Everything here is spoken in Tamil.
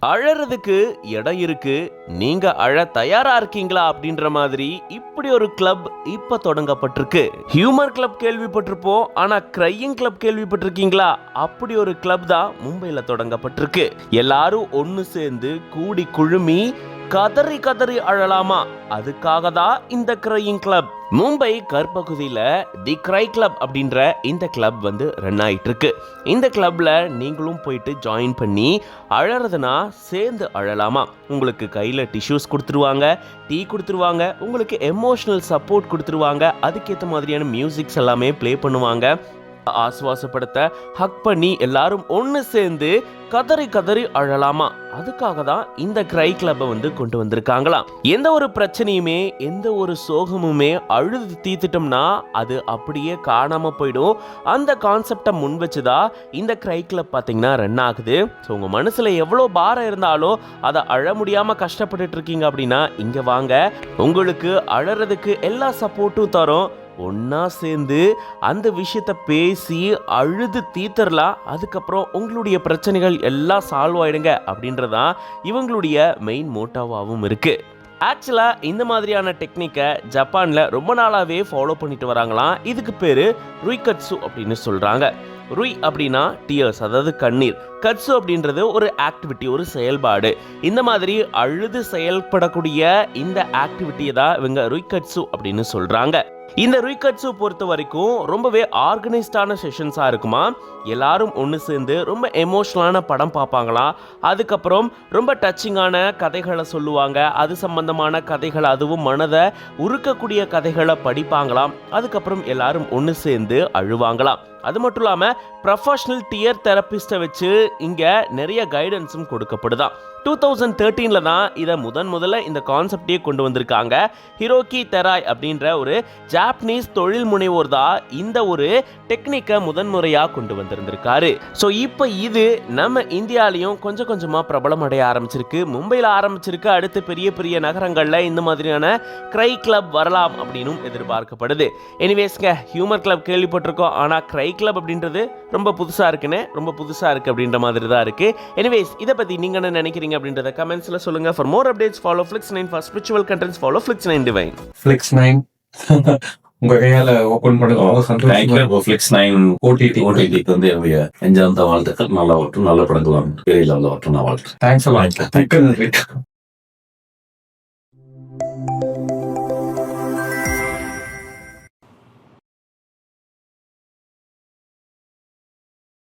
அழறதுக்கு இடம் இருக்கு, நீங்க அழ தயாரா இருக்கீங்களா அப்படின்ற மாதிரி இப்படி ஒரு கிளப் இப்ப தொடங்கப்பட்டிருக்கு. ஹியூமர் கிளப் கேள்விப்பட்டிருப்போம், ஆனா கிரையிங் கிளப் கேள்விப்பட்டிருக்கீங்களா? அப்படி ஒரு கிளப் தான் மும்பைல தொடங்கப்பட்டிருக்கு. எல்லாரும் ஒன்னு சேர்ந்து கூடி குழுமி கதறி கதறி அழலாமா, அதுக்காக தான் இந்த கிரையிங் கிளப். மும்பை கற்பகுதியில தி கிரை கிளப் அப்படின்ற இந்த கிளப் ரன் ஆயிட்டு இருக்கு. இந்த கிளப்ல நீங்களும் போயிட்டு ஜாயின் பண்ணி அழறதுனா சேர்ந்து அழலாமா. உங்களுக்கு கையில டிஷ்யூஸ் கொடுத்துருவாங்க, டீ கொடுத்துருவாங்க, உங்களுக்கு எமோஷனல் சப்போர்ட் கொடுத்துருவாங்க, அதுக்கேற்ற மாதிரியான மியூசிக்ஸ் எல்லாமே ப்ளே பண்ணுவாங்க. ஆசுவாசப்படுத்த ஹக் பண்ணி எல்லாரும் ஒன்று சேர்ந்து கதறி கதறி அழலாமா. அதுக்காக தான் இந்த கிரை கிளப்பை கொண்டு வந்திருக்காங்களாம். எந்த ஒரு பிரச்சனையுமே எந்த ஒரு சோகமுமே அழுது தீர்த்துட்டோம்னா அது அப்படியே காணாம போயிடும். அந்த கான்செப்டை முன் வச்சுதான் இந்த கிரை கிளப் பார்த்தீங்கன்னா ரன் ஆகுது. ஸோ உங்க மனசுல எவ்வளோ பாரம் இருந்தாலும் அதை அழ முடியாம கஷ்டப்பட்டுட்டு இருக்கீங்க அப்படின்னா இங்க வாங்க, உங்களுக்கு அழறதுக்கு எல்லா சப்போர்ட்டும் தரும். ஒன்னா சேர்ந்து அந்த விஷயத்த பேசி அழுது தீர்த்தரலாம். அதுக்கப்புறம் உங்களுடைய பிரச்சனைகள் எல்லாம் சால்வ் ஆயிடுங்க அப்படின்றதான் இவங்களுடைய மெயின் மோட்டாவாகவும் இருக்கு. ஆக்சுவலா இந்த மாதிரியான டெக்னிக்கை ஜப்பான்ல ரொம்ப நாளாவே ஃபாலோ பண்ணிட்டு வராங்களாம். இதுக்கு பேரு ருய்கட்சு அப்படின்னு சொல்றாங்க. ருய் அப்படின்னா டியர்ஸ், அதாவது கண்ணீர். கட்சு அப்படின்றது ஒரு ஆக்டிவிட்டி, ஒரு செயல்பாடு. இந்த மாதிரி அழுது செயல்படக்கூடிய இந்த ஆக்டிவிட்டியை தான் இவங்க ருய்கட்சு அப்படின்னு சொல்றாங்க. இந்த ருய்கட்சு பொறுத்த வரைக்கும் ரொம்பவே ஆர்கனைஸ்டான செஷன்ஸாக இருக்குமா. எல்லாரும் ஒன்று சேர்ந்து ரொம்ப எமோஷனலான படம் பார்ப்பாங்களாம். அதுக்கப்புறம் ரொம்ப டச்சிங்கான கதைகளை சொல்லுவாங்க. அது சம்பந்தமான கதைகள், அதுவும் மனதை உருக்கக்கூடிய கதைகளை படிப்பாங்களாம். அதுக்கப்புறம் எல்லாரும் ஒன்று சேர்ந்து அழுவாங்களாம். அது மட்டும் இல்லாமல் ப்ரொஃபஷனல் டியர் தெரபிஸ்ட்டை வச்சு இங்கே நிறைய கைடன்ஸும் கொடுக்கப்படுதான். 2013 தான் இதை முதல்ல இந்த கான்செப்டே கொண்டு வந்திருக்காங்க. ஹிரோகி தெராய் அப்படின்ற ஒரு ஜாப்பனீஸ் தொழில் முனைவோர் தான் இந்த ஒரு டெக்னிக்கை முதன்முறையாக கொண்டு வந்திருந்திருக்காரு. ஸோ இப்போ இது நம்ம இந்தியாலையும் கொஞ்சம் கொஞ்சமாக பிரபலம் அடைய ஆரம்பிச்சிருக்கு. மும்பையில் ஆரம்பிச்சிருக்கு. அடுத்து பெரிய பெரிய நகரங்களில் இந்த மாதிரியான கிரை கிளப் வரலாம் அப்படின்னும் எதிர்பார்க்கப்படுது. எனிவேஸ்ங்க, ஹியூமர் கிளப் கேள்விப்பட்டிருக்கோம், ஆனால் கிரை கிளப் அப்படின்றது ரொம்ப புதுசாக இருக்கு அப்படின்ற மாதிரி தான் இருக்கு. எனிவேஸ், இதை பற்றி நீங்கள் என்ன நினைக்கிறீங்க அப்படின்றத கமெண்ட்ஸ்ல சொல்லுங்க. For more updates follow Flix9. For spiritual contents follow Flix9 Divine. Flix9 உங்க கையால ஓபன் பண்ணுங்க. சந்தோஷமா Flix9 OTT என்னுடைய நெஞ்சார்ந்த வாழ்த்துக்கள். நல்லா படங்கள் பெரிய லெவலில் வரட்டும் நான் வாழ்த்துறேன். தேங்க்ஸ்.